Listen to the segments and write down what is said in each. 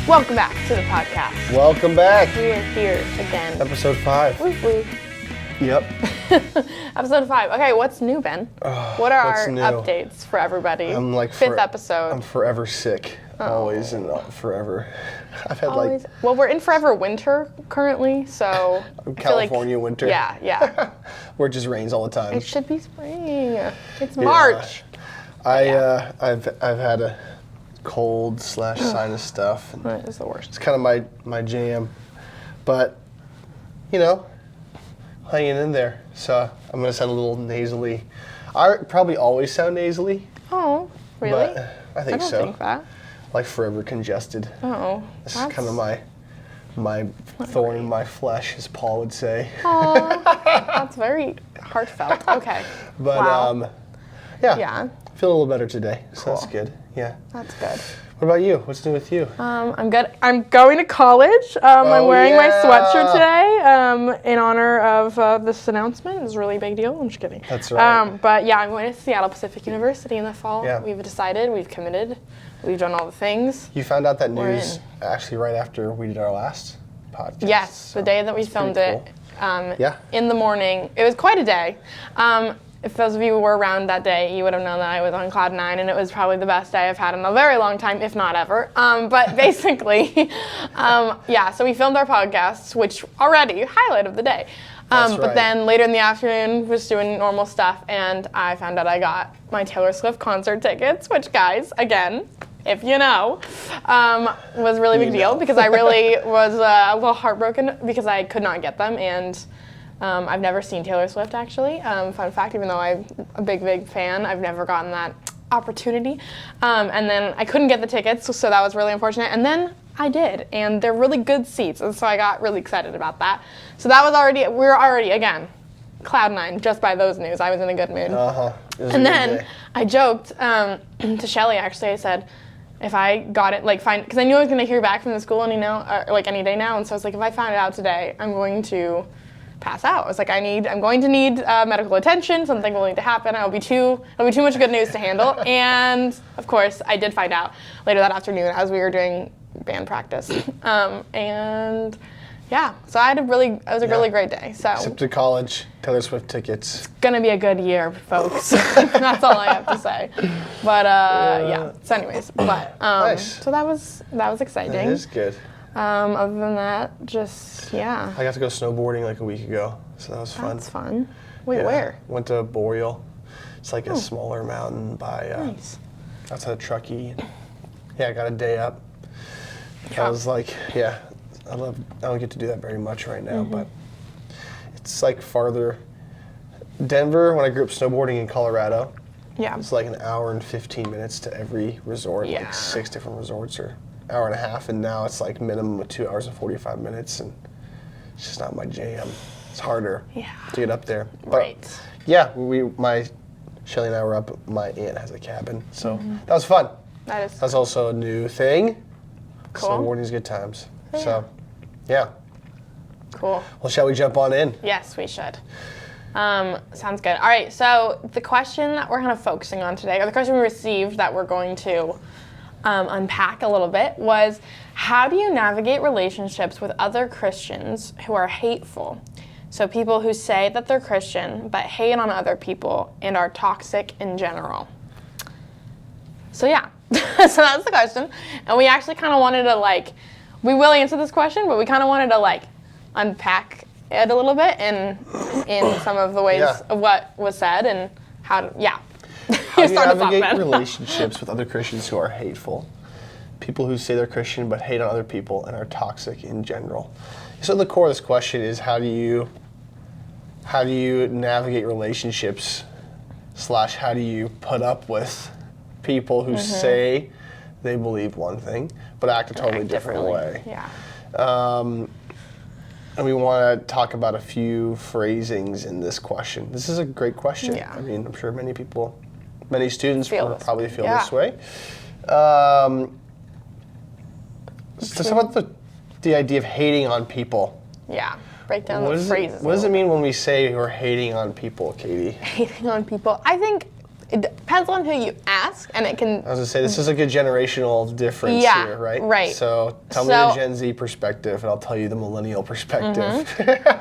Welcome back to the podcast. Welcome back. We are here again. Episode 5. Woo woo. Yep. Episode 5. Okay, what's new, Ben? What are our new? updates for everybody? I'm like 5th episode. I'm forever sick. Always and forever. I've had Always. Well, we're in forever winter currently, so California winter. Yeah. Where it just rains all the time. It should be spring. It's March. I've had a cold / sinus stuff. And That is the worst. it's kind of my jam, but hanging in there. So I'm gonna sound a little nasally. I probably always sound nasally. Oh, really? But I think I don't so. think that. Like forever congested. Oh, This is kind of my thorn in my flesh, as Paul would say. Oh, that's very heartfelt. Okay. But wow. yeah. Feeling a little better today, so Cool. that's good. Yeah. That's good. What about you? What's new with you? I'm good. I'm going to college. I'm wearing my sweatshirt today in honor of this announcement. It's a really big deal. I'm just kidding. That's right. But yeah, I'm going to Seattle Pacific University in the fall. Yeah. We've decided. We've committed. We've done all the things. You found out that We're news actually right after we did our last podcast. Yes, so the day that we that's filmed pretty it. cool. In the morning. It was quite a day. If those of you who were around that day, you would have known that I was on cloud 9, and it was probably the best day I've had in a very long time, if not ever. But basically, so we filmed our podcasts, which already highlight of the day. But right. then later in the afternoon, was doing normal stuff, and I found out I got my Taylor Swift concert tickets, which, guys, if you know, was a really big deal because I really was a little heartbroken because I could not get them, and I've never seen Taylor Swift, actually. Fun fact, even though I'm a big fan, I've never gotten that opportunity. And then I couldn't get the tickets, so that was really unfortunate. And then I did, and they're really good seats, and so I got really excited about that. So that was we were already, again, cloud 9 just by those news. I was in a good mood. And then I joked to Shelly, actually. I said, if I got it, because I knew I was going to hear back from the school any day now, and so I was like, if I find it out today, I'm going to pass out. I was like, I'm going to need medical attention. Something will need to happen. It'll be too much good news to handle. And of course, I did find out later that afternoon as we were doing band practice. And yeah, so it was a really great day. So Accepted college, Taylor Swift tickets. It's gonna be a good year, folks. That's all I have to say. But yeah. So anyways, Nice. So that was exciting. That is good. Other than that, just I got to go snowboarding like a week ago, so that was fun. That's fun. Wait, Yeah. where? Went to Boreal. It's like a smaller mountain by Nice. outside of Truckee. Yeah, I got a day up. Yeah. I was like, I don't get to do that very much right now, but it's like farther. Denver, when I grew up snowboarding in Colorado, Yeah. it's like an hour and 15 minutes to every resort, Yeah. like 6 different resorts, or hour and a half, and now it's like minimum of 2 hours and 45 minutes, and it's just not my jam. It's harder to get up there. But Right. yeah, Shelly and I were up. My aunt has a cabin, so that was fun. That's also a new thing. Cool. Snowboarding's good times. So, yeah. Cool. Well, shall we jump on in? Yes, we should. Sounds good. All right, so the question that we're kind of focusing on today, or the question we received that we're going to unpack a little bit, was how do you navigate relationships with other Christians who are hateful? So people who say that they're Christian but hate on other people and are toxic in general. So yeah, so that's the question. And we actually kind of wanted to we will answer this question, but we kind of wanted to unpack it a little bit in some of the ways of what was said and how to, How do you navigate relationships with other Christians who are hateful? People who say they're Christian but hate on other people and are toxic in general. So the core of this question is how do you navigate relationships / how do you put up with people who say they believe one thing but act a totally different way? Yeah. And we want to talk about a few phrasings in this question. This is a great question. Yeah. I mean, I'm sure many students probably feel Yeah. this way. So talk about the idea of hating on people. Yeah. Break down the phrases. What does it mean when we say we're hating on people, Katie? Hating on people. I think it depends on who you ask, and it can. I was gonna say, this is like a generational difference here, right? Right. So tell me the Gen Z perspective, and I'll tell you the millennial perspective.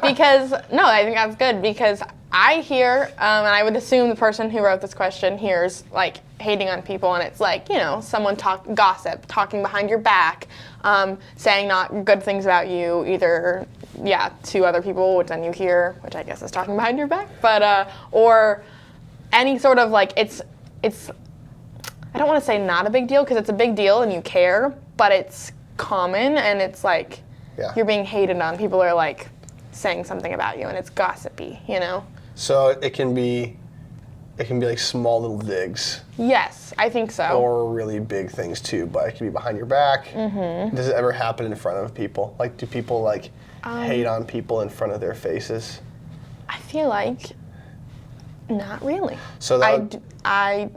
Because, no, I think that's good, because I hear, and I would assume the person who wrote this question hears, like, hating on people, and it's like, you know, someone gossip, talking behind your back, saying not good things about you, either, to other people, which then you hear, which I guess is talking behind your back, but, or any sort of, like, it's, I don't want to say not a big deal, because it's a big deal and you care, but it's common, and it's like, you're being hated on. People are, like, saying something about you, and it's gossipy, you know? So it can be like small little digs. Yes, I think so. Or really big things too, but it can be behind your back. Mm-hmm. Does it ever happen in front of people? Like, do people like hate on people in front of their faces? I feel like not really. So that I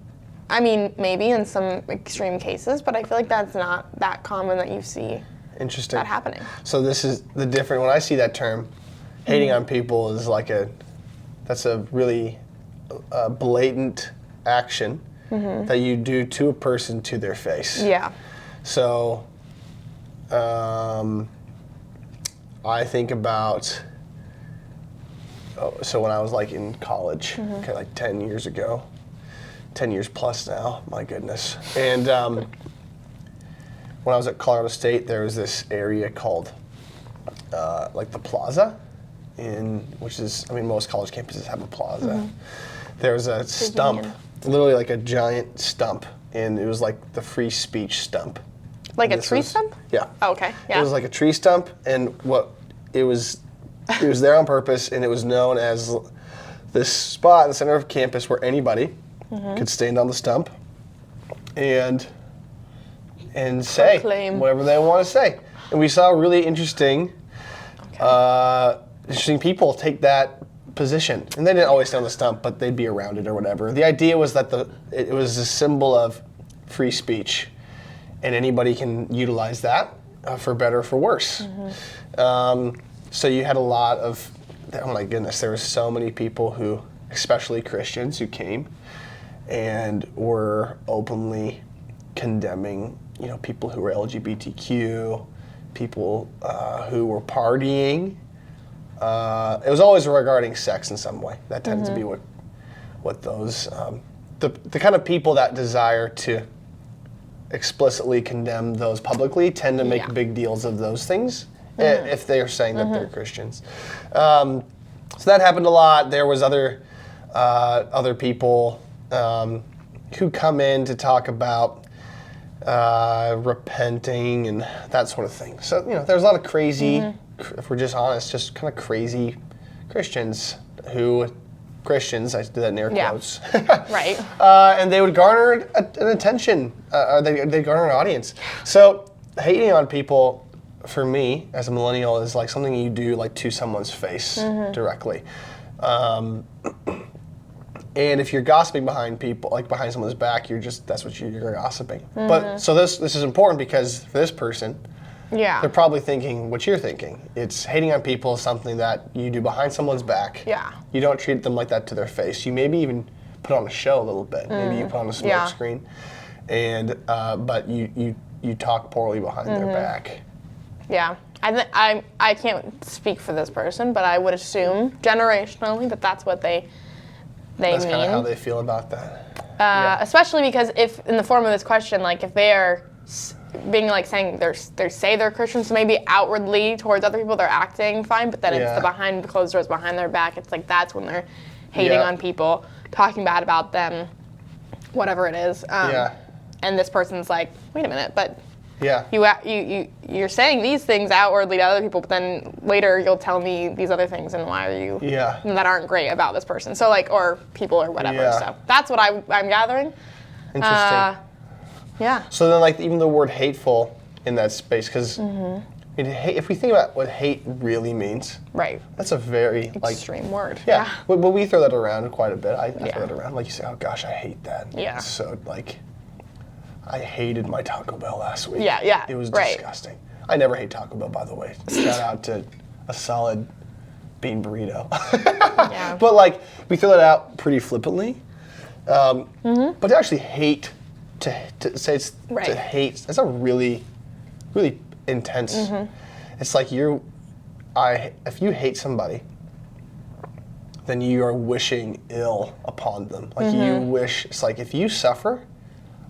mean, maybe in some extreme cases, but I feel like that's not that common that you see that happening. So this is the different, when I see that term, hating on people is like that's a really blatant action that you do to a person to their face. Yeah. So I think about, so when I was like in college, okay, like 10 years ago, 10 years plus now, my goodness. And when I was at Colorado State, there was this area called like the Plaza, which is, I mean, most college campuses have a plaza. There was a stump, literally like a giant stump, and it was like the free speech stump. Like a tree stump? Yeah. Oh, okay. Yeah. It was like a tree stump, and it was there on purpose, and it was known as this spot in the center of campus where anybody could stand on the stump and say whatever they want to say. And we saw really interesting people take that position. And they didn't always stay on the stump, but they'd be around it or whatever. The idea was that it was a symbol of free speech, and anybody can utilize that for better or for worse. So you had a lot of, oh my goodness, there were so many people who, especially Christians, who came and were openly condemning, you know, people who were LGBTQ, people who were partying. It was always regarding sex in some way. That tends to be what those, the kind of people that desire to explicitly condemn those publicly tend to make big deals of those things if they are saying that they're Christians. So that happened a lot. There was other people who come in to talk about repenting and that sort of thing. So, you know, there's a lot of crazy, if we're just honest, just kind of crazy Christians I did that in air quotes. Right. And they would garner an attention, they garner an audience. So hating on people, for me, as a millennial, is like something you do like to someone's face directly. And if you're gossiping behind people, like behind someone's back, that's what you're gossiping. But so this is important because for this person, they're probably thinking what you're thinking. It's hating on people is something that you do behind someone's back. Yeah. You don't treat them like that to their face. You maybe even put on a show a little bit. Maybe you put on a smoke screen, and but you talk poorly behind their back. Yeah. I can't speak for this person, but I would assume generationally that's what they That's mean. kind of how they feel about that. Especially because if, in the form of this question, like if they are being like saying they're Christians, so maybe outwardly towards other people they're acting fine, but then it's the behind the closed doors, behind their back, it's like that's when they're hating on people, talking bad about them, whatever it is. And this person's like, wait a minute, but you're saying these things outwardly to other people, but then later you'll tell me these other things, and why are you that aren't great about this person? So like, or people or whatever. So that's what I'm gathering. Interesting. So then, like, even the word hateful in that space, because if we think about what hate really means, that's a very extreme word. But we throw that around quite a bit. I throw that around. Like you say, oh gosh, I hate that. It's so like, I hated my Taco Bell last week. It was disgusting. I never hate Taco Bell, by the way. Shout out to a solid bean burrito. But like, we throw that out pretty flippantly. But to actually hate, to say it's Right. to hate, that's a really, really intense. It's like if you hate somebody, then you are wishing ill upon them. Like you wish, it's like if you suffer,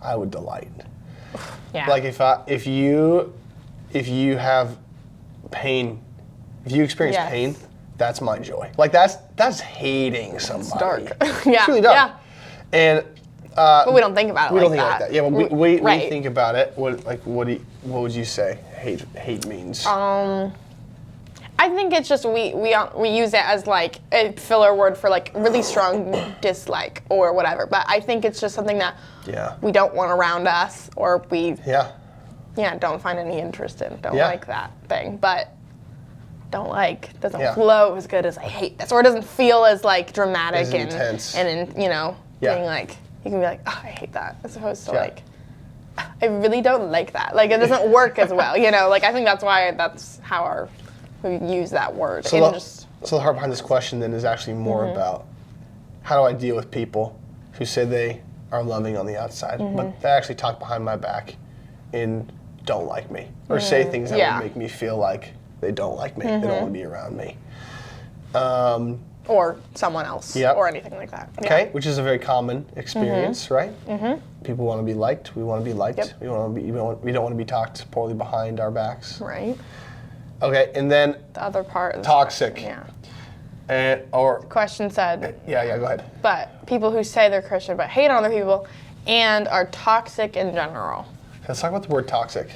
I would delight. Yeah. Like if you have pain, if you experience Yes. pain, that's my joy. Like that's hating somebody. It's dark. Yeah. It's really dark. Yeah. And But we don't think about it we like don't think that. like that. Yeah, but we Right. think about it. What would you say hate means? I think it's just we use it as like a filler word for like really strong dislike or whatever. But I think it's just something that we don't want around us, or we don't find any interest in. Don't like that thing. But don't like doesn't flow as good as I hate this, or it doesn't feel as like dramatic As intense. and being like you can be like, oh, I hate that, as opposed to like, I really don't like that. Like it doesn't work as well. Like I think that's how we use that word. So the heart behind this question then is actually more about how do I deal with people who say they are loving on the outside, but they actually talk behind my back and don't like me, or say things that would make me feel like they don't like me, they don't want to be around me. Or someone else, or anything like that. Okay, which is a very common experience, right? People want to be liked. We want to be liked. Yep. We don't want to be talked poorly behind our backs. Right. Okay, and then The other part is toxic. The question said, Yeah, go ahead. but people who say they're Christian but hate on other people and are toxic in general. Let's talk about the word toxic.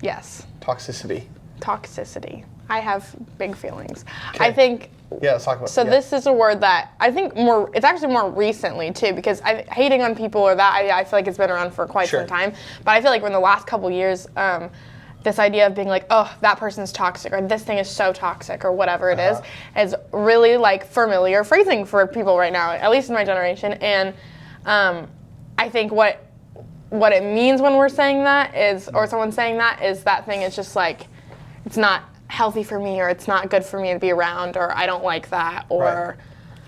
Yes. Toxicity. Toxicity. I have big feelings. Okay. I think. Yeah, let's talk about. So this is a word that I think it's actually more recently too, because hating on people or that I feel like it's been around for quite some time. But I feel like in the last couple years, this idea of being like, oh, that person's toxic, or this thing is so toxic, or whatever it is really like familiar phrasing for people right now, at least in my generation. And I think what it means when we're saying that is, or someone's saying that, is that thing is just like, it's not healthy for me, or it's not good for me to be around, or I don't like that, or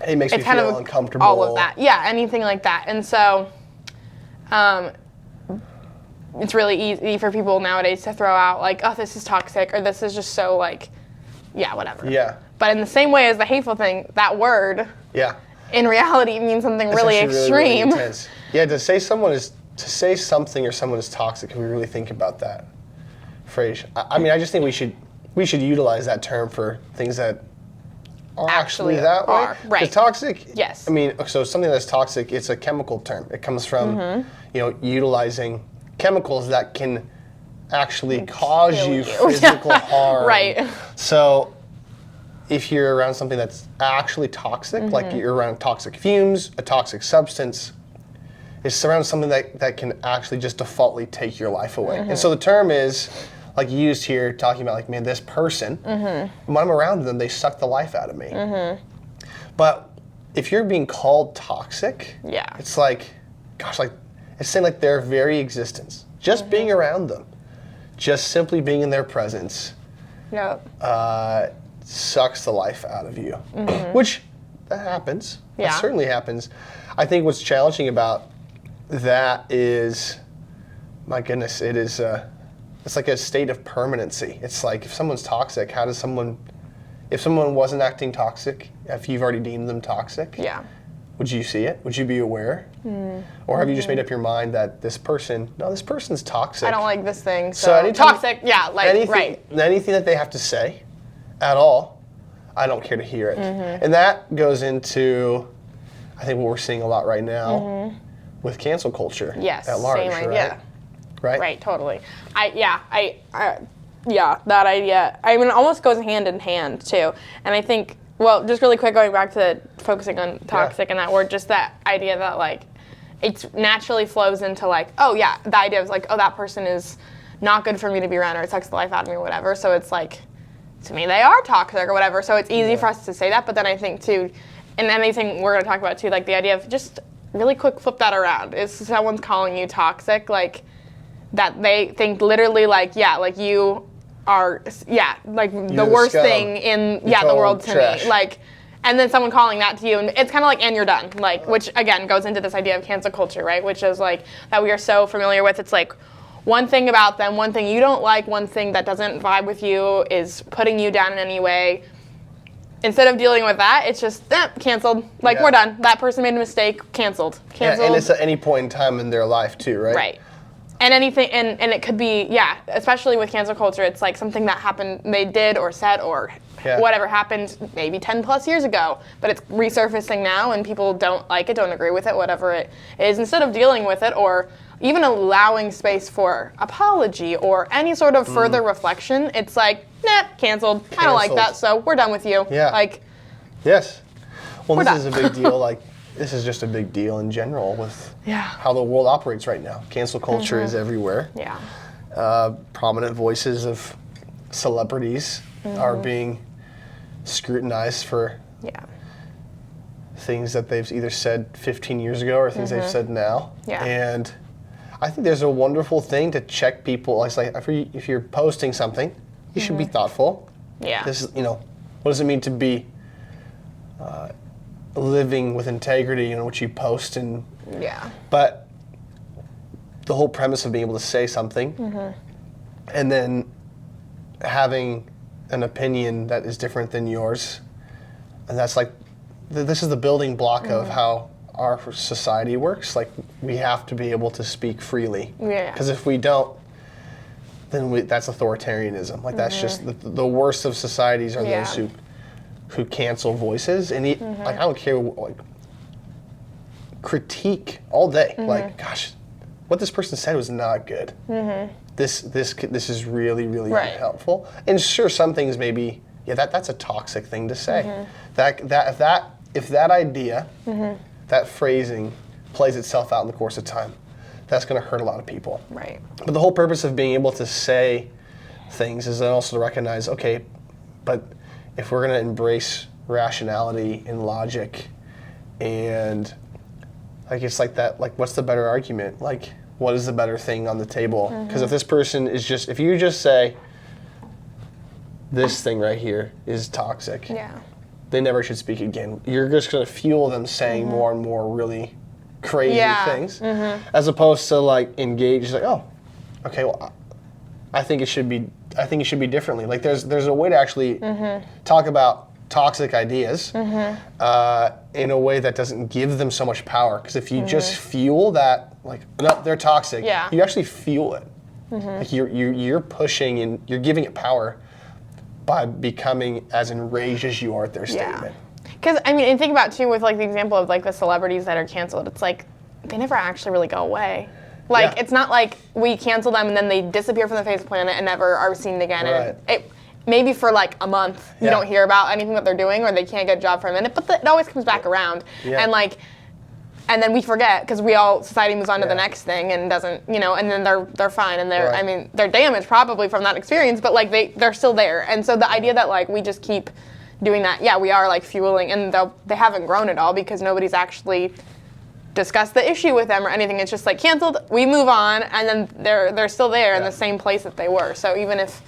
it makes me kind feel of uncomfortable. All of that, anything like that. And so, it's really easy for people nowadays to throw out like, oh, this is toxic, or this is just so like, whatever. Yeah. But in the same way as the hateful thing, that word, in reality means something really extreme. Really intense. Yeah, to say something or someone is toxic, we really think about that phrase. I mean, I just think we should utilize that term for things that are actually that way. Right. Because toxic. Yes. I mean, so something that's toxic, it's a chemical term. It comes from utilizing chemicals that can actually cause you physical harm. Right. So if you're around something that's actually toxic, like you're around toxic fumes, a toxic substance, it's around something that can actually just defaultly take your life away. And so the term is like used here, talking about like, man, this person, when I'm around them, they suck the life out of me. But if you're being called toxic, it's like, gosh, like it's saying like their very existence, just being around them, just simply being in their presence, sucks the life out of you. Which that happens. That certainly happens. I think what's challenging about that is, my goodness, it's like a state of permanency. It's like if someone's toxic, if someone wasn't acting toxic, if you've already deemed them toxic, would you see it? Would you be aware? Or have you just made up your mind that this person's toxic? I don't like this thing, so toxic, anything that they have to say at all, I don't care to hear it. And that goes into, I think, what we're seeing a lot right now with cancel culture at large, same idea. Right? Right, totally. That idea. I mean, it almost goes hand in hand, too. And I think, well, just really quick, going back to focusing on toxic and that word, just that idea that, like, it naturally flows into, like, the idea of, like, oh, that person is not good for me to be around, or it sucks the life out of me, or whatever. So it's like, to me, they are toxic, or whatever. So it's easy for us to say that. But then I think, too, and anything we're going to talk about, too, like, the idea of just really quick flip that around. Is someone's calling you toxic, like, that they think literally, like, like you are, like, the worst thing in the world to me. Like, and then someone calling that to you, and it's kind of like, and you're done, like, which again goes into this idea of cancel culture, right? Which is like that we are so familiar with. It's like one thing about them, one thing you don't like, one thing that doesn't vibe with you is putting you down in any way. Instead of dealing with that, it's just canceled. Like we're done. That person made a mistake. Canceled. Yeah, and it's at any point in time in their life too, right? Right. And anything, and it could be, especially with cancel culture, it's like something that happened, they did or said or whatever happened maybe 10 plus years ago, but it's resurfacing now and people don't like it, don't agree with it, whatever it is. Instead of dealing with it or even allowing space for apology or any sort of further reflection, it's like, canceled. I don't like that, so we're done with you. Yeah. Like, yes. Well, this is a big deal. Like, this is just a big deal in general with how the world operates right now. Cancel culture is everywhere. Yeah. Prominent voices of celebrities are being scrutinized for things that they've either said 15 years ago or things they've said now. Yeah. And I think there's a wonderful thing to check people. It's like if you're posting something, you should be thoughtful. Yeah. This is, what does it mean to be living with integrity in what you post but the whole premise of being able to say something and then having an opinion that is different than yours, and that's like this is the building block of how our society works. Like, we have to be able to speak freely, because if we don't, then that's authoritarianism. Like, that's just the worst of societies are those who cancel voices and like, I don't care, like, critique all day. Like, gosh, what this person said was not good. This is really, really unhelpful. And sure, some things maybe that's a toxic thing to say. If that idea, that phrasing plays itself out in the course of time, that's going to hurt a lot of people. Right. But the whole purpose of being able to say things is then also to recognize, okay, but if we're going to embrace rationality and logic, and like, it's like that, like, what's the better argument? Like, what is the better thing on the table? Because if this person is if you just say, this thing right here is toxic, they never should speak again. You're just going to fuel them saying more and more really crazy things, as opposed to like engage, like, oh, okay, well, I think it should be differently. Like, there's a way to actually talk about toxic ideas in a way that doesn't give them so much power. Because if you just fuel that, like, no, they're toxic, you actually fuel it. Like, you're pushing and you're giving it power by becoming as enraged as you are at their statement. Because, I mean, and think about, too, with, like, the example of, like, the celebrities that are canceled. It's like, they never actually really go away. Like, it's not like we cancel them and then they disappear from the face of the planet and never are seen again. Right. And maybe for, like, a month, you don't hear about anything that they're doing, or they can't get a job for a minute, but it always comes back around. And, like, and then we forget, because society moves on to the next thing and doesn't, and then they're fine, and I mean, they're damaged probably from that experience, but, like, they're still there. And so the idea that, like, we just keep doing that, we are, like, fueling, and they haven't grown at all because nobody's actually discussed the issue with them or anything. It's just, like, canceled, we move on, and then they're still there in the same place that they were. So even if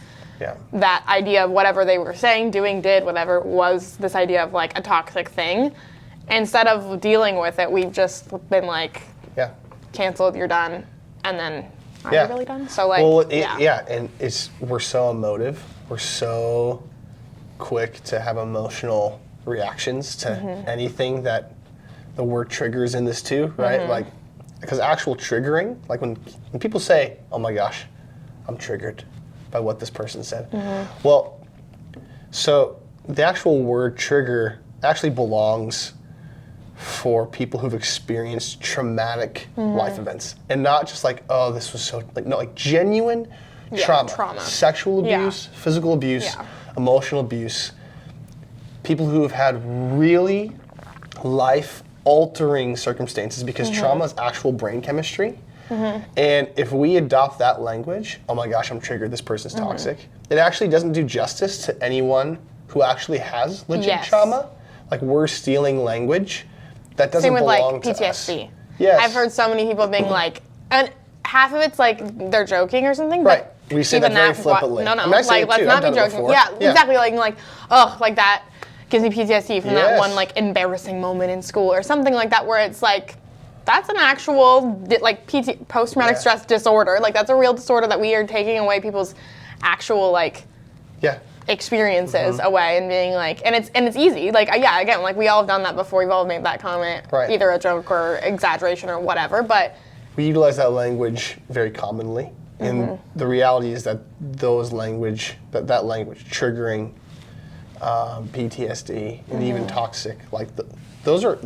that idea of whatever they were saying, doing, did, whatever, was this idea of, like, a toxic thing, instead of dealing with it, we've just been like, canceled, you're done, and then are you really done? So, like, and we're so emotive. We're so quick to have emotional reactions to anything that the word triggers in this too, right? Like, because actual triggering, like when people say, oh my gosh, I'm triggered by what this person said. Well, so the actual word trigger actually belongs for people who've experienced traumatic life events, and not just like, oh, this was so, like, no, like genuine trauma. Sexual abuse, physical abuse, emotional abuse, people who have had really life-altering circumstances, because trauma is actual brain chemistry. And if we adopt that language, oh my gosh, I'm triggered, this person's toxic, it actually doesn't do justice to anyone who actually has legit trauma. Like, we're stealing language that doesn't belong to us. Same with, like, PTSD. Yes. I've heard so many people being like, and half of it's like they're joking or something. But we say that very flippantly. No, I mean, I say like, it let's too. not be joking. Yeah, exactly. Like, oh, like that. gives me PTSD from that one like embarrassing moment in school or something like that, where it's like, that's an actual like post-traumatic stress disorder. Like that's a real disorder that we are taking away people's actual like experiences away and being like, and it's easy. Like again, like we all have done that before. We've all made that comment, either a joke or exaggeration or whatever. But we utilize that language very commonly, and the reality is that that language triggering PTSD and even toxic, like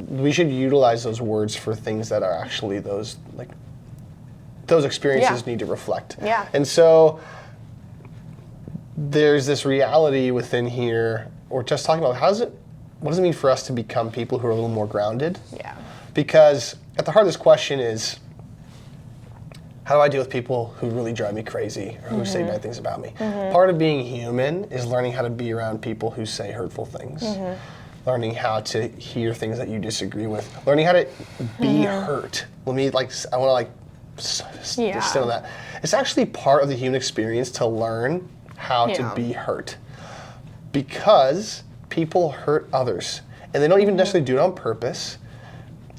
we should utilize those words for things that are actually those experiences need to reflect. Yeah. And so there's this reality within here, or just talking about what does it mean for us to become people who are a little more grounded? Yeah. Because at the heart of this question is, how do I deal with people who really drive me crazy or who say bad things about me? Part of being human is learning how to be around people who say hurtful things. Learning how to hear things that you disagree with. Learning how to be hurt. I want to sit on that. It's actually part of the human experience to learn how to be hurt. Because people hurt others. And they don't even necessarily do it on purpose.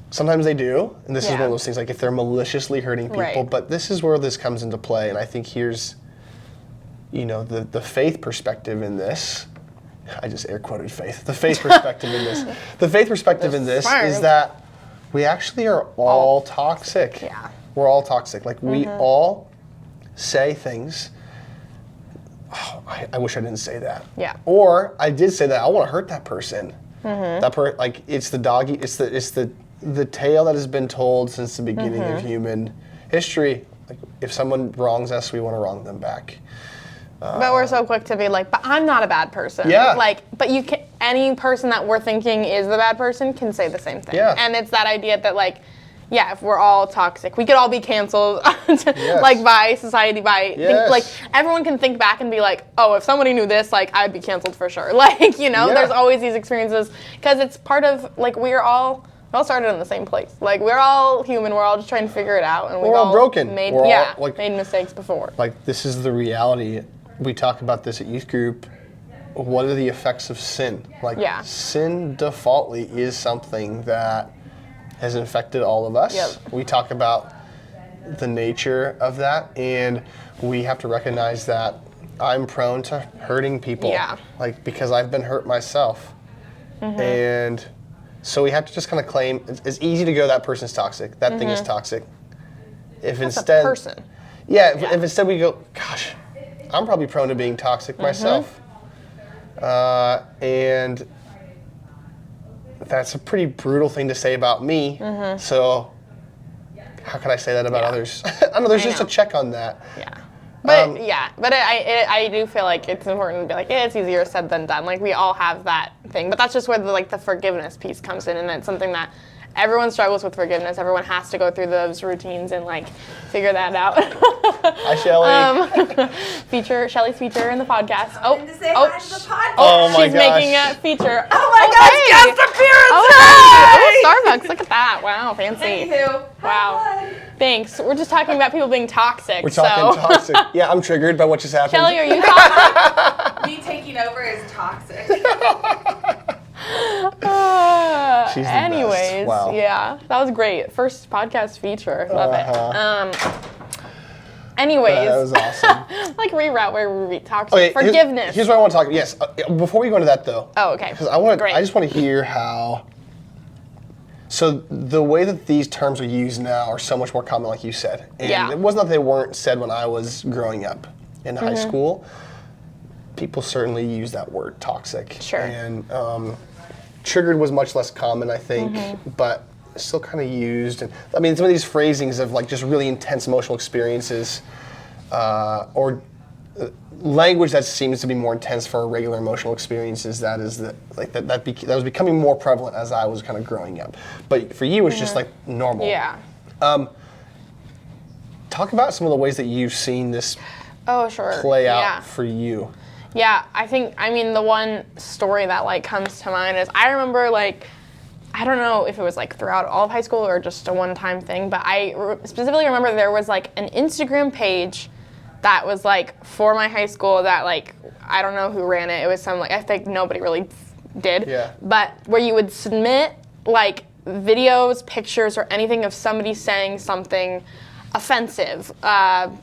Sometimes they do, and this is one of those things, like if they're maliciously hurting people, but this is where this comes into play, and I think here's, the faith perspective in this. I just air quoted faith. The faith perspective in this. The faith perspective in this is that we actually are all toxic. Yeah. We're all toxic. Like we all say things. Oh, I wish I didn't say that. Yeah. Or I did say that. I want to hurt that person. Like it's the doggy. It's the tale that has been told since the beginning of human history. Like if someone wrongs us, we want to wrong them back. But we're so quick to be like, but I'm not a bad person. Yeah. Like, but you can, any person that we're thinking is the bad person can say the same thing. Yeah. And it's that idea that like, if we're all toxic, we could all be canceled, like by society, like everyone can think back and be like, oh, if somebody knew this, like I'd be canceled for sure. Like, there's always these experiences because it's part of like we all started in the same place. Like we're all human. We're all just trying to figure it out, and we're all broken. Made mistakes before. Like this is the reality. We talk about this at youth group. What are the effects of sin? Like sin defaultly is something that has infected all of us. Yep. We talk about the nature of that, and we have to recognize that I'm prone to hurting people. Yeah. Like because I've been hurt myself, and so we have to just kind of claim it's easy to go, that person's toxic. That thing is toxic. If That's instead, a person. If instead we go, gosh, I'm probably prone to being toxic myself, and that's a pretty brutal thing to say about me. So how can I say that about others? I don't know. There's just a check on that. Yeah. But I do feel like it's important to be like, it's easier said than done. Like we all have that thing, but that's just where the forgiveness piece comes in, and it's something that everyone struggles with forgiveness. Everyone has to go through those routines and figure that out. Hi, Shelly. Shelly's feature in the podcast. Hi to the podcast. Oh my she's gosh. making a feature. Oh my gosh, guest appearance! Starbucks. Look at that. Wow, fancy. Anywho, wow. Thanks. We're just talking about people being toxic. We're talking toxic. Yeah, I'm triggered by what just happened. Shelly, are you toxic? Me taking over is toxic. She's the anyways, best. Wow. Yeah, that was great. First podcast feature. Love it. Anyways. That was awesome. Reroute where we talk forgiveness. Here's what I want to talk about. Yes. Before we go into that though. Oh, okay. Because I just want to hear how. So the way that these terms are used now are so much more common, like you said. And it wasn't that they weren't said when I was growing up in high school. People certainly use that word, toxic. Sure. And triggered was much less common, I think, but still kind of used. And I mean, some of these phrasings of just really intense emotional experiences, or language that seems to be more intense for regular emotional experiences. That is that was becoming more prevalent as I was kind of growing up. But for you, it's just normal. Yeah. Talk about some of the ways that you've seen this play out for you. Yeah, the one story that comes to mind is I remember I don't know if it was throughout all of high school or just a one-time thing, but I specifically remember there was an Instagram page that was for my high school that I don't know who ran it. It was some I think nobody really did. Yeah. But where you would submit like videos, pictures, or anything of somebody saying something offensive,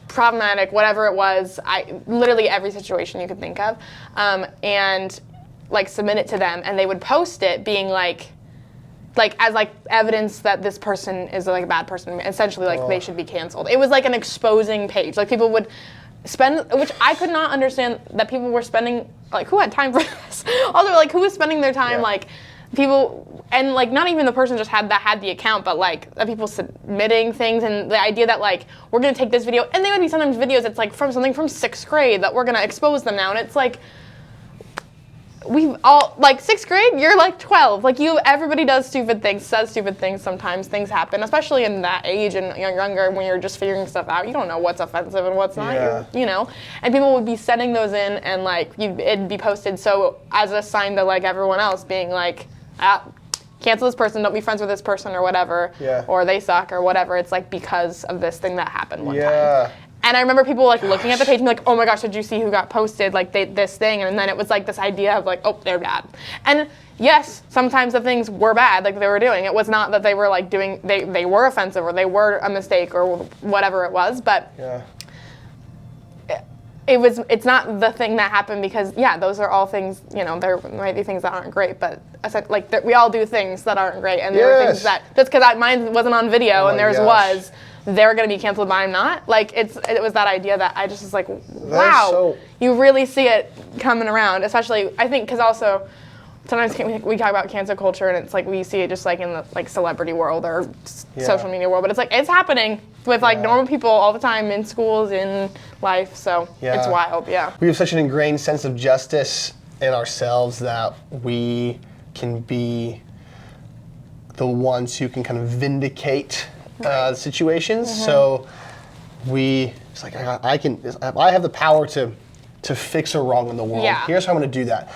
problematic, whatever it was, literally every situation you could think of, and like submit it to them, and they would post it being like as like evidence that this person is like a bad person, essentially like they should be canceled. It was like an exposing page. Like people would spend, which I could not understand that people were spending, like who had time for this? Also like who was spending their time like people, and like not even the person just had the account, but like the people submitting things, and the idea that like we're gonna take this video, and they would be sometimes videos that's like from something from 6th grade that we're gonna expose them now, and it's like we've all like 6th grade, you're like 12, like everybody does stupid things, says stupid things, sometimes things happen, especially in that age and younger when you're just figuring stuff out. You don't know what's offensive and what's not, you know, and people would be sending those in, and like it'd be posted so as a sign to like everyone else being like, cancel this person, don't be friends with this person or whatever, or they suck or whatever. It's like because of this thing that happened one time. And I remember people like looking at the page and be like, oh my gosh, did you see who got posted, like this thing? And then it was like this idea of like, oh, they're bad. And yes, sometimes the things were bad, like they were doing. It was not that they were like doing, they were offensive or they were a mistake or whatever it was, but it's not the thing that happened because, those are all things, you know, there might be things that aren't great, but like we all do things that aren't great, and there are things that, just because mine wasn't on video and theirs was, they're going to be canceled, but I'm not. Like, it was that idea that I just was like, wow, you really see it coming around, especially, I think, because also, sometimes we talk about cancel culture, and it's like we see it just like in the like celebrity world or social media world, but it's like it's happening with like normal people all the time in schools, in life, so it's wild, We have such an ingrained sense of justice in ourselves that we can be the ones who can kind of vindicate situations. So it's like I have the power to fix a wrong in the world. Here's how I'm going to do that.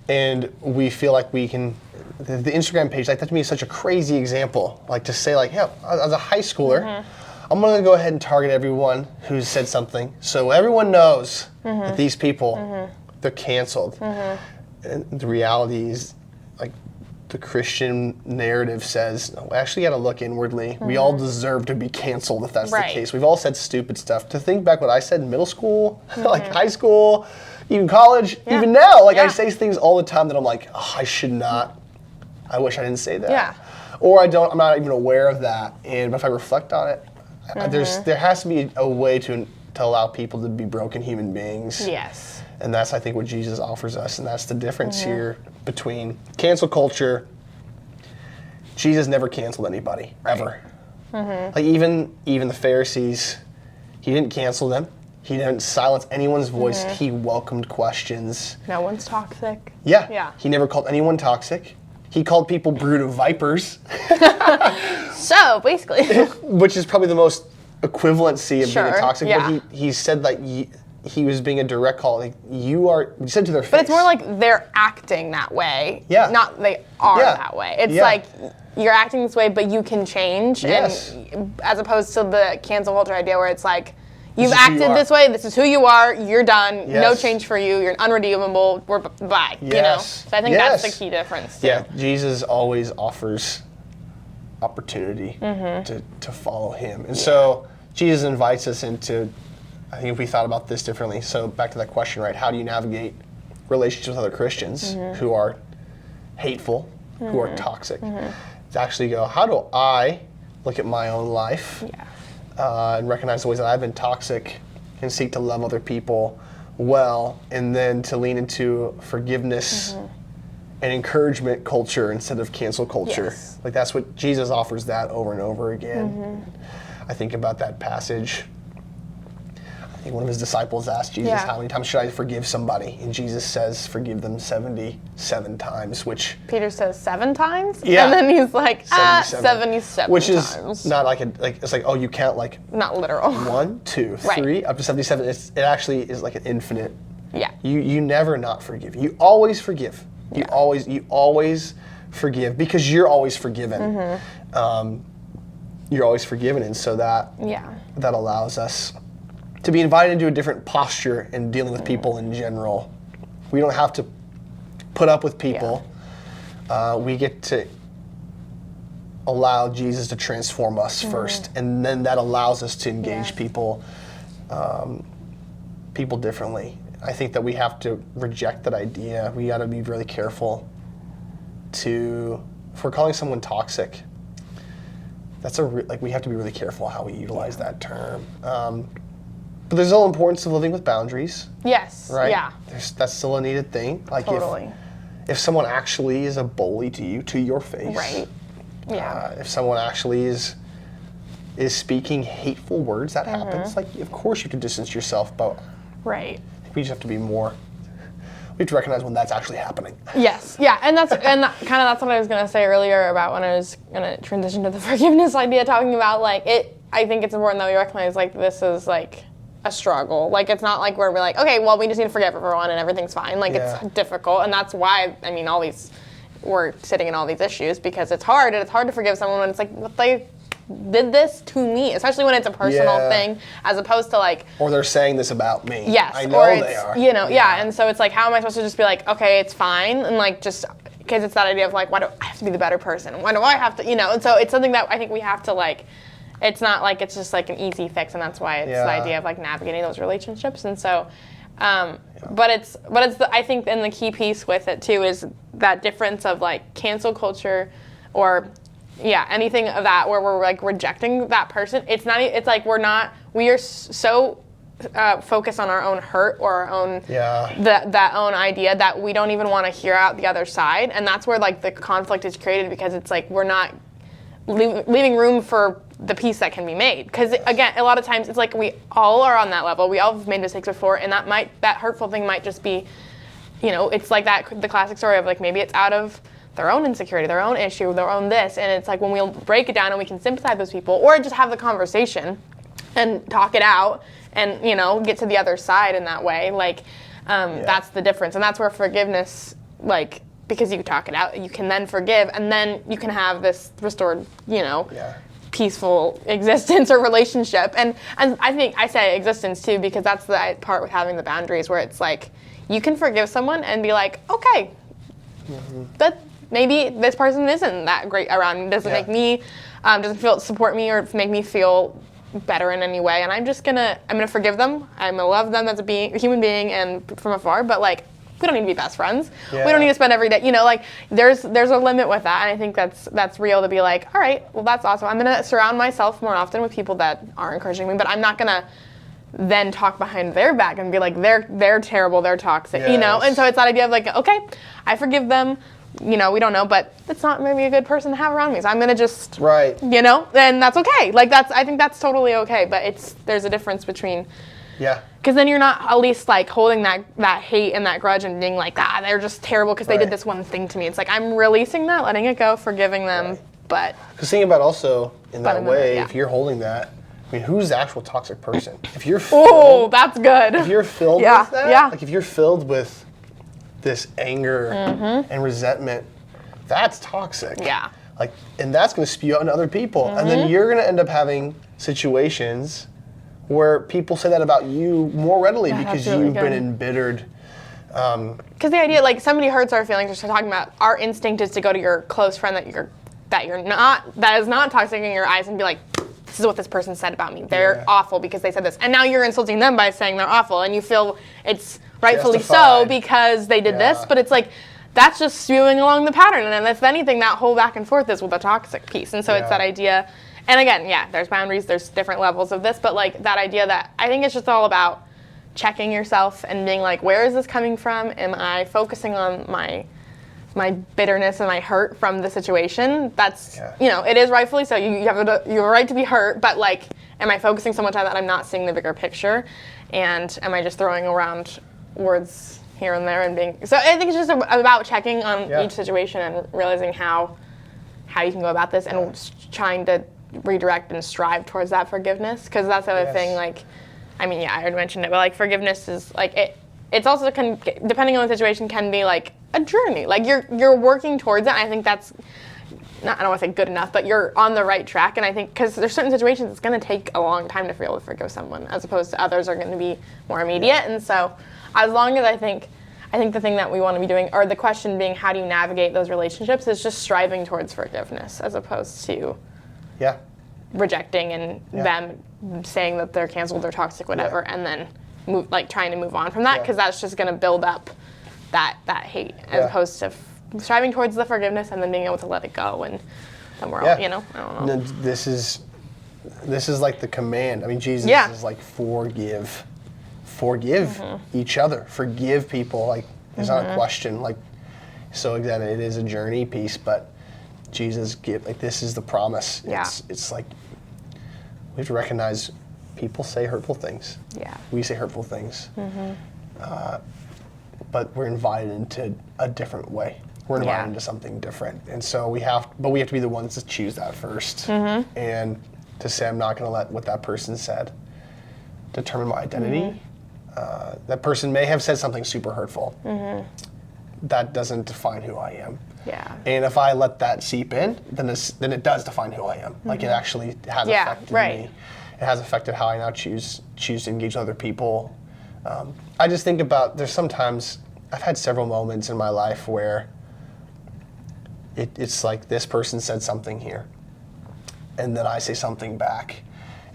And we feel like we can, the Instagram page, like that to me is such a crazy example. Like to say like, as a high schooler, I'm going to go ahead and target everyone who's said something. So everyone knows that these people, they're canceled. And the reality is, like, the Christian narrative says, no, we actually got to look inwardly. We all deserve to be canceled if that's the case. We've all said stupid stuff. To think back what I said in middle school, like high school, even college, even now, like I say things all the time that I'm like, oh, I should not. I wish I didn't say that. Or I'm not even aware of that. And if I reflect on it, there has to be a way to allow people to be broken human beings. And that's, I think, what Jesus offers us. And that's the difference here between cancel culture. Jesus never canceled anybody, ever. Like even the Pharisees, he didn't cancel them. He didn't silence anyone's voice. He welcomed questions. No one's toxic. He never called anyone toxic. He called people brood of vipers. So, basically. Which is probably the most equivalency of being a toxic. But he said that he was being a direct call. Like, he said to their face. But it's more like they're acting that way. Not they are that way. It's like you're acting this way, but you can change. And as opposed to the cancel culture idea where it's like, you've acted this way, this is who you are, you're done, no change for you, you're unredeemable, bye. You know? So I think that's the key difference too. Jesus always offers opportunity to follow him. And so Jesus invites us into, I think if we thought about this differently, so back to that question, right, how do you navigate relationships with other Christians who are hateful, who are toxic? To actually go, how do I look at my own life? And recognize the ways that I've been toxic and seek to love other people well, and then to lean into forgiveness and encouragement culture instead of cancel culture. Like that's what Jesus offers that over and over again. I think about that passage. I think one of his disciples asked Jesus, how many times should I forgive somebody? And Jesus says, forgive them 77 times, which... Peter says 7 times? And then he's like, 77 which times. Is not like, it's like, oh, you count like... Not literal. 1, 2, 3, up to 77. It actually is like an infinite... You never not forgive. You always forgive. You always forgive because you're always forgiven. You're always forgiven, and so that allows us to be invited into a different posture in dealing with people in general. We don't have to put up with people. We get to allow Jesus to transform us first, and then that allows us to engage people differently. I think that we have to reject that idea. We got to be really careful if we're calling someone toxic, we have to be really careful how we utilize that term. But there's still importance of living with boundaries. Yes. Right? Yeah. That's still a needed thing. Like totally. If someone actually is a bully to you, to your face. Right. Yeah. If someone actually is speaking hateful words, that happens. Like, of course you have to distance yourself, but right. we just have to be more. We have to recognize when that's actually happening. Yes. Yeah. And that's what I was gonna say earlier about when I was gonna transition to the forgiveness idea, talking about like it. I think it's important that we recognize like this is like a struggle. Like it's not like we're like, okay, well we just need to forgive everyone and everything's fine. Like it's difficult, and that's why we're sitting in all these issues because it's hard, and it's hard to forgive someone when it's like, what they did this to me, especially when it's a personal thing, as opposed to like, or they're saying this about me. Yes, I know or they are. And so it's like, how am I supposed to just be like, okay, it's fine, and like just because it's that idea of like, why do I have to be the better person? Why do I have to, And so it's something that I think we have to like. It's not like it's just like an easy fix, and that's why it's the idea of like navigating those relationships, and so. But I think then the key piece with it too is that difference of like cancel culture, or anything of that where we're like rejecting that person. It's like we are so focused on our own hurt or our own that own idea that we don't even want to hear out the other side, and that's where like the conflict is created, because it's like we're not leaving room for the peace that can be made. Because again, a lot of times it's like we all are on that level. We all have made mistakes before, and that hurtful thing might just be, it's like the classic story of like maybe it's out of their own insecurity, their own issue, their own this, and it's like when we'll break it down and we can sympathize with those people, or just have the conversation and talk it out and get to the other side in that way. Like that's the difference, and that's where forgiveness, like, because you talk it out, you can then forgive, and then you can have this restored, peaceful existence or relationship. And I think I say existence too, because that's the part with having the boundaries, where it's like you can forgive someone and be like, okay, that maybe this person isn't that great around me, doesn't make me, doesn't support me or make me feel better in any way, and I'm gonna forgive them. I'm gonna love them as a human being and from afar, but like, we don't need to be best friends. We don't need to spend every day, like there's a limit with that, and I think that's real, to be like, all right, well that's awesome. I'm gonna surround myself more often with people that are encouraging me, but I'm not gonna then talk behind their back and be like, they're terrible, they're toxic, And so it's that idea of like, okay, I forgive them, we don't know, but it's not maybe a good person to have around me, so I'm gonna just, and that's okay. Like I think that's totally okay, but there's a difference between. Yeah. Because then you're not at least like holding that hate and that grudge and being like, they're just terrible because they did this one thing to me. It's like I'm releasing that, letting it go, forgiving them, but. Because thinking about also in that way, if you're holding that, I mean, who's the actual toxic person? If you're filled, that's good. If you're filled with that, like if you're filled with this anger and resentment, that's toxic. Yeah. Like, and that's going to spew out into other people, and then you're going to end up having situations where people say that about you more readily because you've been embittered. Because the idea, like, somebody hurts our feelings, we're talking about, our instinct is to go to your close friend that is not toxic in your eyes and be like, this is what this person said about me. They're awful because they said this. And now you're insulting them by saying they're awful, and you feel it's rightfully so because they did this, but it's like, that's just spewing along the pattern. And if anything, that whole back and forth is with a toxic piece. And so it's that idea. And again, there's boundaries, there's different levels of this, but like that idea that I think it's just all about checking yourself and being like, where is this coming from? Am I focusing on my bitterness and my hurt from the situation? That's, it is rightfully so. You have a right to be hurt, but like, am I focusing so much on that I'm not seeing the bigger picture? And am I just throwing around words here and there and being, so I think it's just about checking on each situation and realizing how you can go about this and trying to redirect and strive towards that forgiveness, because that's the other thing. Like, I mean, I already mentioned it, but like forgiveness is like it's also depending on the situation can be like a journey. Like you're working towards it. And I think that's not, I don't want to say good enough, but you're on the right track. And I think because there's certain situations it's going to take a long time to be able to forgive someone, as opposed to others are going to be more immediate. And so as long as I think I think the thing that we want to be doing, or the question being, how do you navigate those relationships, is just striving towards forgiveness as opposed to rejecting and them saying that they're canceled, they're toxic, whatever, and then trying to move on from that, because that's just going to build up that hate as opposed to striving towards the forgiveness and then being able to let it go, and then we're all, I don't know. This is like the command. I mean, Jesus is like forgive each other, forgive people. Like, it's not a question. Like, so again, it is a journey piece, but Jesus this is the promise. Yeah. It's like we have to recognize people say hurtful things. Yeah. We say hurtful things. But we're invited into a different way. We're invited into something different. And so we have to be the ones to choose that first. And to say, I'm not going to let what that person said determine my identity. That person may have said something super hurtful. That doesn't define who I am. Yeah. And if I let that seep in, then it does define who I am. Like, it actually has affected me. It has affected how I now choose to engage with other people. I just think about, there's sometimes, I've had several moments in my life where it's like this person said something here, and then I say something back.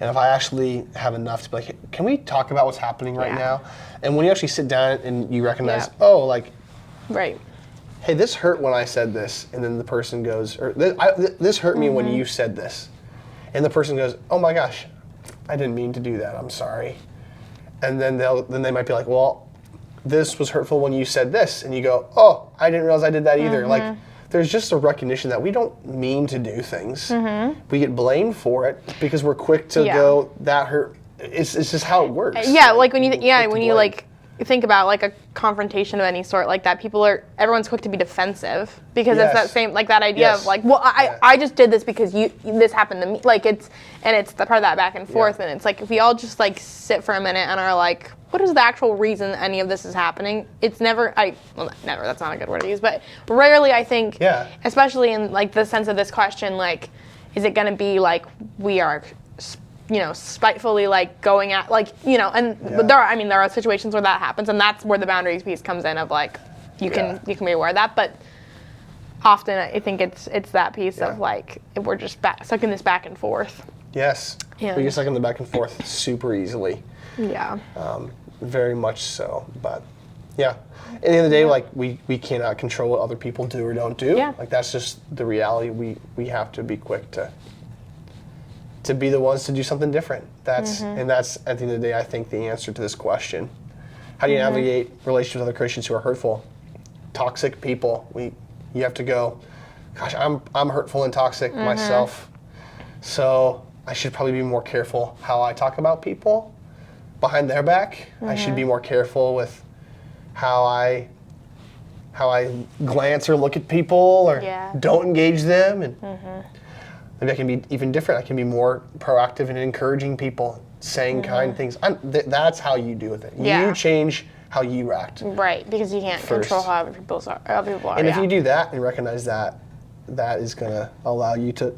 And if I actually have enough to be like, can we talk about what's happening right now? And when you actually sit down and you recognize, hey, this hurt when I said this, and then the person goes, or this hurt me when you said this. And the person goes, oh my gosh, I didn't mean to do that, I'm sorry. And then they might be like, well, this was hurtful when you said this. And you go, oh, I didn't realize I did that either. Like, there's just a recognition that we don't mean to do things. We get blamed for it because we're quick to go, that hurt. It's just how it works. Yeah, like when you like think about like a confrontation of any sort like that, everyone's quick to be defensive because it's that same, like that idea of like, well, I just did this because this happened to me. Like it's the part of that back and forth, and it's like if we all just like sit for a minute and are like, what is the actual reason any of this is happening? It's never, never, that's not a good word to use, but rarely I think, especially in like the sense of this question, like, is it gonna be like we are, spitefully like going at like, but there are situations where that happens, and that's where the boundaries piece comes in of like, you can be aware of that, but often I think it's that piece of like, we're just stuck in this back and forth. Yes, we get stuck in the back and forth super easily. Yeah. Very much so, but at the end of the day, like we cannot control what other people do or don't do. Yeah. Like that's just the reality. We have to be quick to be the ones to do something different. And that's at the end of the day, I think the answer to this question. How do you navigate relationships with other Christians who are hurtful, toxic people? You have to go, gosh, I'm hurtful and toxic myself, so I should probably be more careful how I talk about people behind their back. I should be more careful with how I glance or look at people or don't engage them, and maybe I can be even different. I can be more proactive in encouraging people, saying kind things. That's how you deal with it. You change how you act. Right, because you can't control how other people are. And if you do that and recognize that, that is going to allow you to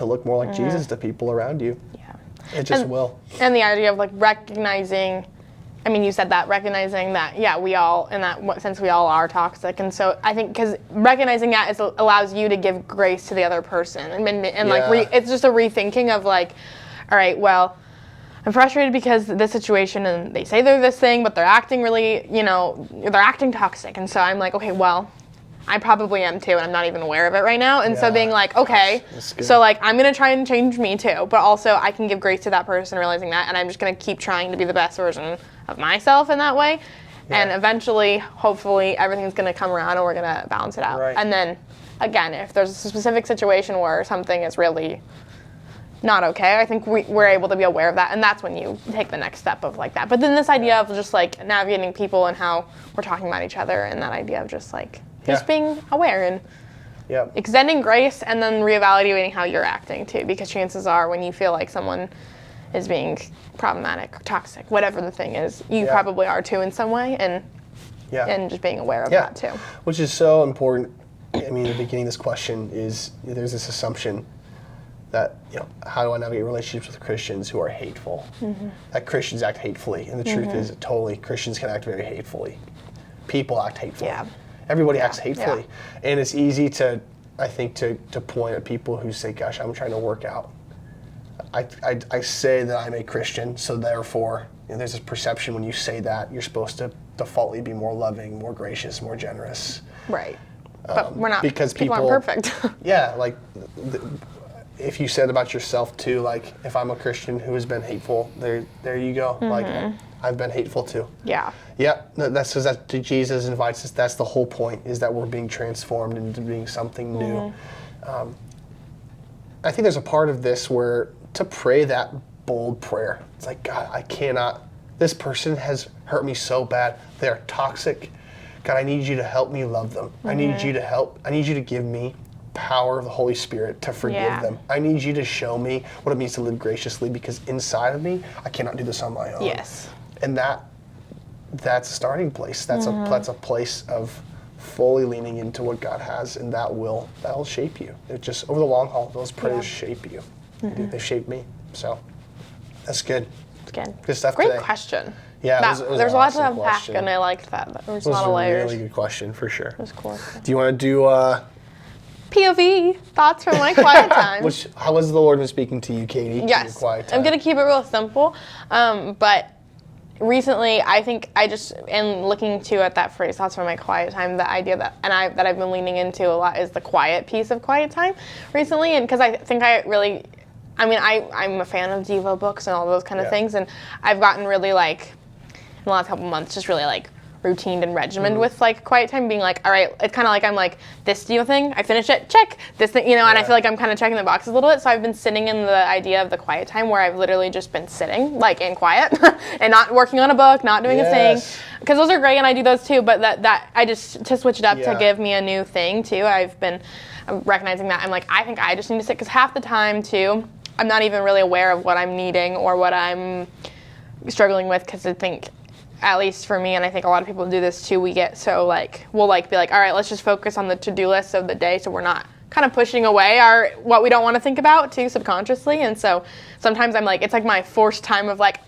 look more like Jesus to people around you. It just will. And the idea of like recognizing, I mean, you said that, recognizing that, we all, in that sense, we all are toxic. And so I think because recognizing that allows you to give grace to the other person. And like, it's just a rethinking of like, all right, well, I'm frustrated because this situation, and they say they're this thing, but they're acting really, they're acting toxic. And so I'm like, okay, well, I probably am too, and I'm not even aware of it right now. And so being like, okay, so like I'm gonna try and change me too, but also I can give grace to that person, realizing that, and I'm just gonna keep trying to be the best version of myself in that way. And eventually, hopefully, everything's gonna come around and we're gonna balance it out. And then, again, if there's a specific situation where something is really not okay, I think we're able to be aware of that, and that's when you take the next step of like that. But then this idea of just like navigating people and how we're talking about each other, and that idea of just like just being aware and extending grace, and then reevaluating how you're acting too, because chances are when you feel like someone is being problematic or toxic, whatever the thing is, you probably are too in some way, and just being aware of that too. Which is so important. I mean, the beginning of this question is there's this assumption that, how do I navigate relationships with Christians who are hateful? That Christians act hatefully, and the truth is totally Christians can act very hatefully. people act hatefully. Yeah. Everybody acts hatefully. And it's easy to, I think, to point at people who say, gosh, I'm trying to work out. I say that I'm a Christian, so therefore, there's this perception when you say that, you're supposed to defaultly be more loving, more gracious, more generous. Right. But we're not, because people aren't perfect. Yeah, like, if you said about yourself too, like, if I'm a Christian who has been hateful, there you go. Like, I've been hateful too. Yeah. Yeah, that's because Jesus invites us. That's the whole point, is that we're being transformed into being something new. I think there's a part of this where to pray that bold prayer, it's like, God, I cannot, this person has hurt me so bad. They are toxic. God, I need you to help me love them. I need you to give me power of the Holy Spirit to forgive them. I need you to show me what it means to live graciously, because inside of me, I cannot do this on my own. Yes. And that's a starting place. That's a place of fully leaning into what God has, and that'll shape you. It just, over the long haul, those prayers shape you. They shape me. So that's good. It's good. Good stuff Great today. question. Yeah, it was there's an a lot to awesome unpack, question. and I liked that. There was It a was lot of layers. really good question, for sure. It was cool. Do you want to do POV, thoughts from my quiet time. how has the Lord been speaking to you, Katie? in your Yes, quiet time? I'm going to keep it real simple, but recently I think I just, and looking too at that phrase, thoughts from my quiet time, the idea that, that I've been leaning into a lot is the quiet piece of quiet time recently, and because I think I'm a fan of Devo books and all those kind of things, and I've gotten really like, in the last couple months, just really like routined and regimented with like quiet time, being like, all right, it's kind of like I'm like, this Devo thing, I finish it, check, this thing, and I feel like I'm kind of checking the boxes a little bit, so I've been sitting in the idea of the quiet time where I've literally just been sitting, like in quiet, and not working on a book, not doing a thing, because those are great, and I do those too, but that I just, to switch it up to give me a new thing too, I'm recognizing that, I'm like, I think I just need to sit, because half the time too, I'm not even really aware of what I'm needing or what I'm struggling with, because I think, at least for me, and I think a lot of people do this too, we get so like, we'll like be like, all right, let's just focus on the to-do list of the day, so we're not kind of pushing away what we don't want to think about too subconsciously. And so sometimes I'm like, it's like my forced time of like,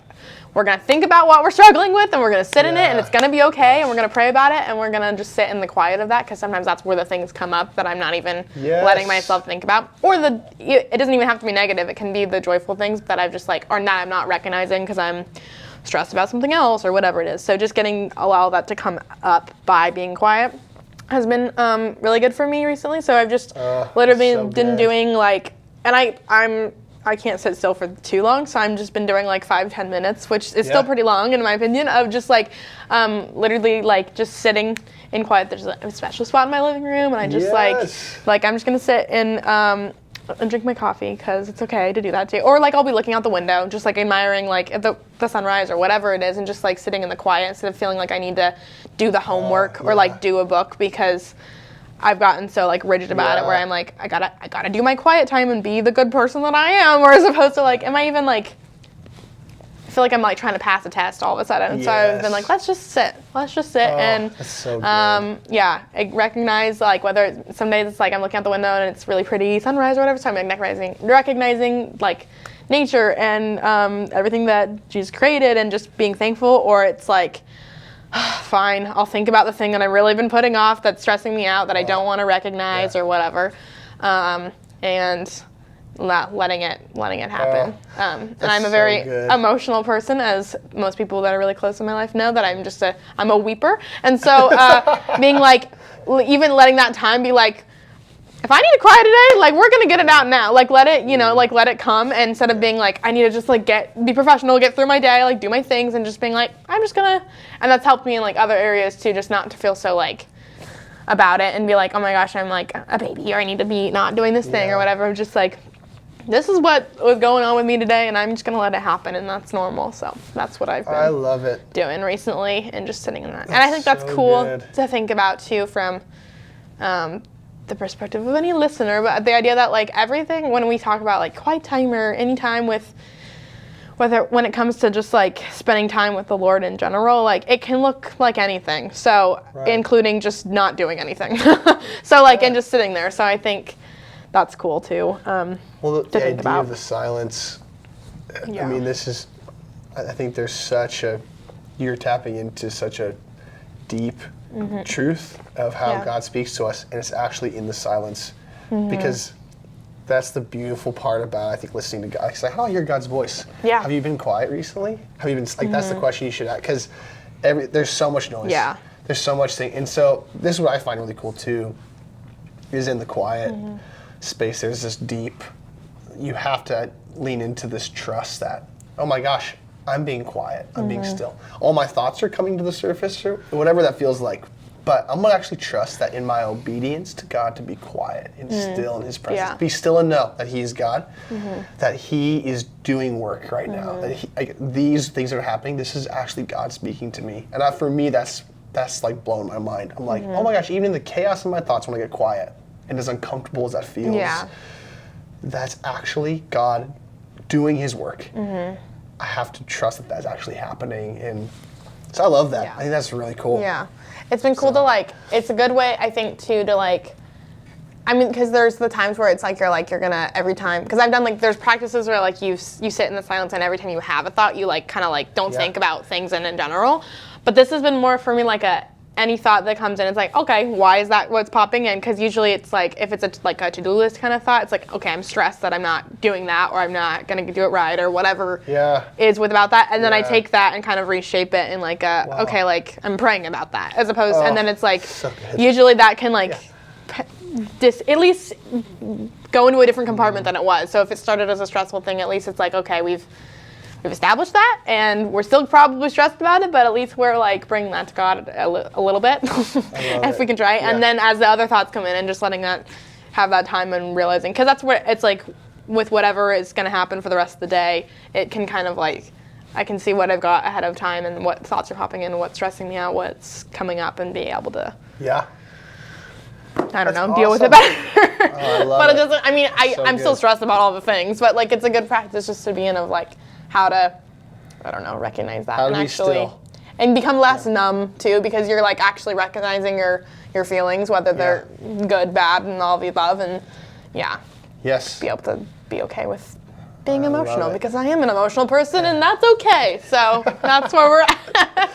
we're going to think about what we're struggling with, and we're going to sit in it, and it's going to be okay, and we're going to pray about it, and we're going to just sit in the quiet of that, because sometimes that's where the things come up that I'm not even letting myself think about. Or it doesn't even have to be negative. It can be the joyful things that I've just like, or that I'm not recognizing because I'm stressed about something else or whatever it is. So just allow that to come up by being quiet has been really good for me recently. So I've just literally been doing like, and I can't sit still for too long, so I've just been doing like 5-10 minutes, which is still pretty long in my opinion, of just like literally like just sitting in quiet. There's a special spot in my living room, and I just like I'm just gonna sit and drink my coffee, because it's okay to do that too. Or like I'll be looking out the window, just like admiring like the sunrise or whatever it is, and just like sitting in the quiet instead of feeling like I need to do the homework or like do a book, because I've gotten so like rigid about it, where I'm like, I gotta do my quiet time and be the good person that I am, or as opposed to like, am I even like, I feel like I'm like trying to pass a test all of a sudden. So I've been like, let's just sit, and that's so good. I recognize like whether some days it's like I'm looking out the window and it's really pretty sunrise or whatever, so I'm like recognizing like nature and everything that Jesus created, and just being thankful, or it's like, fine, I'll think about the thing that I've really been putting off that's stressing me out, that I don't want to recognize or whatever, and letting it happen. And I'm a very emotional person, as most people that are really close in my life know that I'm a weeper, and so being like, even letting that time be like, if I need to cry today, like, we're gonna get it out now. Like, let it, like, let it come, and instead of being like, I need to just like be professional, get through my day, like do my things, and just being like, I'm just gonna, and that's helped me in like other areas too, just not to feel so like about it and be like, oh my gosh, I'm like a baby, or I need to be not doing this thing or whatever. Just like, this is what was going on with me today, and I'm just gonna let it happen, and that's normal. So that's what I've been doing recently, and just sitting in that. And I think that's so cool to think about too, from the perspective of any listener, but the idea that like everything, when we talk about like quiet time or any time with, when it comes to just like spending time with the Lord in general, like it can look like anything. So including just not doing anything. So like, and just sitting there. So I think that's cool too. Well, the idea of the silence, I mean, I think there's you're tapping into such a deep truth of how Yeah. God speaks to us, and it's actually in the silence. Because that's the beautiful part about, I think, listening to God. Because how do I hear God's voice? Yeah. Have you been quiet recently? Have you been, like, that's the question you should ask. Because there's so much noise. Yeah. There's so much thing. And so this is what I find really cool, too, is in the quiet space, there's this deep, you have to lean into this trust that, oh my gosh, I'm being quiet, I'm being still. All my thoughts are coming to the surface, or whatever that feels like. But I'm gonna actually trust that in my obedience to God to be quiet and still in His presence. Yeah. Be still and know that He is God, that He is doing work right now. That these things that are happening, this is actually God speaking to me. And for me, that's like blowing my mind. I'm like, oh my gosh, even in the chaos of my thoughts when I get quiet, and as uncomfortable as that feels, that's actually God doing His work. I have to trust that that's actually happening. And so I love that. Yeah. I think that's really cool. Yeah. It's been cool to, like, it's a good way, I think, too, to, like, I mean, because there's the times where it's like you're gonna, every time, because I've done, like, there's practices where, like, you sit in the silence, and every time you have a thought, you, like, kind of, like, don't think about things in general. But this has been more for me, like, any thought that comes in, it's like, okay, why is that what's popping in? Because usually it's like, if it's a to-do list kind of thought, it's like, okay, I'm stressed that I'm not doing that, or I'm not going to do it right, or whatever is about that. And then I take that and kind of reshape it in like okay, like I'm praying about that, as opposed, and then it's like, so usually that can like, at least go into a different compartment than it was. So if it started as a stressful thing, at least it's like, okay, we've established that, and we're still probably stressed about it, but at least we're like bringing that to God a little bit, if we can try. And then as the other thoughts come in, and just letting that have that time and realizing, because that's where it's like, with whatever is going to happen for the rest of the day, it can kind of like, I can see what I've got ahead of time and what thoughts are popping in, what's stressing me out, what's coming up, and be able to, I don't know, deal with it better. I love but it. it doesn't, I mean, I'm still good. stressed about all the things, but like it's a good practice just to be in of like how to, I don't know, recognize that How to and be actually, still. and become less numb too, because you're like actually recognizing your feelings, whether they're good, bad, and all the above, and Yes. be able to be okay with being I love emotional, it. because I am an emotional person, and that's okay. So that's where we're at.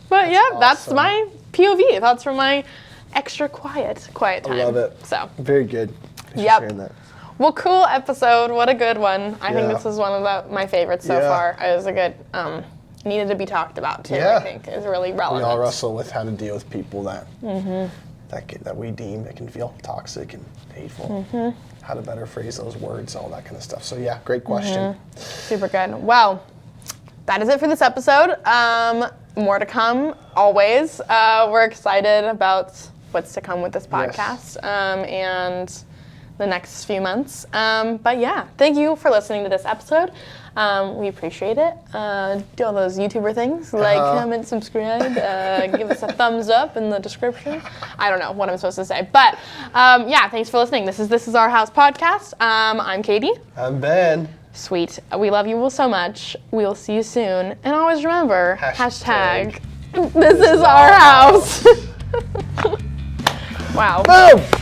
But that's awesome. my POV. That's from my extra quiet time. I love it. So. Very good. Thanks for Yep. sharing that. Well, cool episode. What a good one. I think Yeah. this is one of my favorites so Yeah. far. It was a good, needed to be talked about too, Yeah. I think. Is really We relevant. all wrestle with how to deal with people that that we deem that can feel toxic and hateful. How to better phrase those words, all that kind of stuff. So yeah, great question. Super good. Well, that is it for this episode. More to come, always. We're excited about what's to come with this podcast and the next few months. But yeah, thank you for listening to this episode. We appreciate it. Do all those YouTuber things, like, comment, subscribe, give us a thumbs up in the description. I don't know what I'm supposed to say, but thanks for listening. This is Our House Podcast. I'm Katie. I'm Ben. Sweet. We love you all so much. We'll see you soon. And always remember, Hashtag this is our house. Wow. Boom!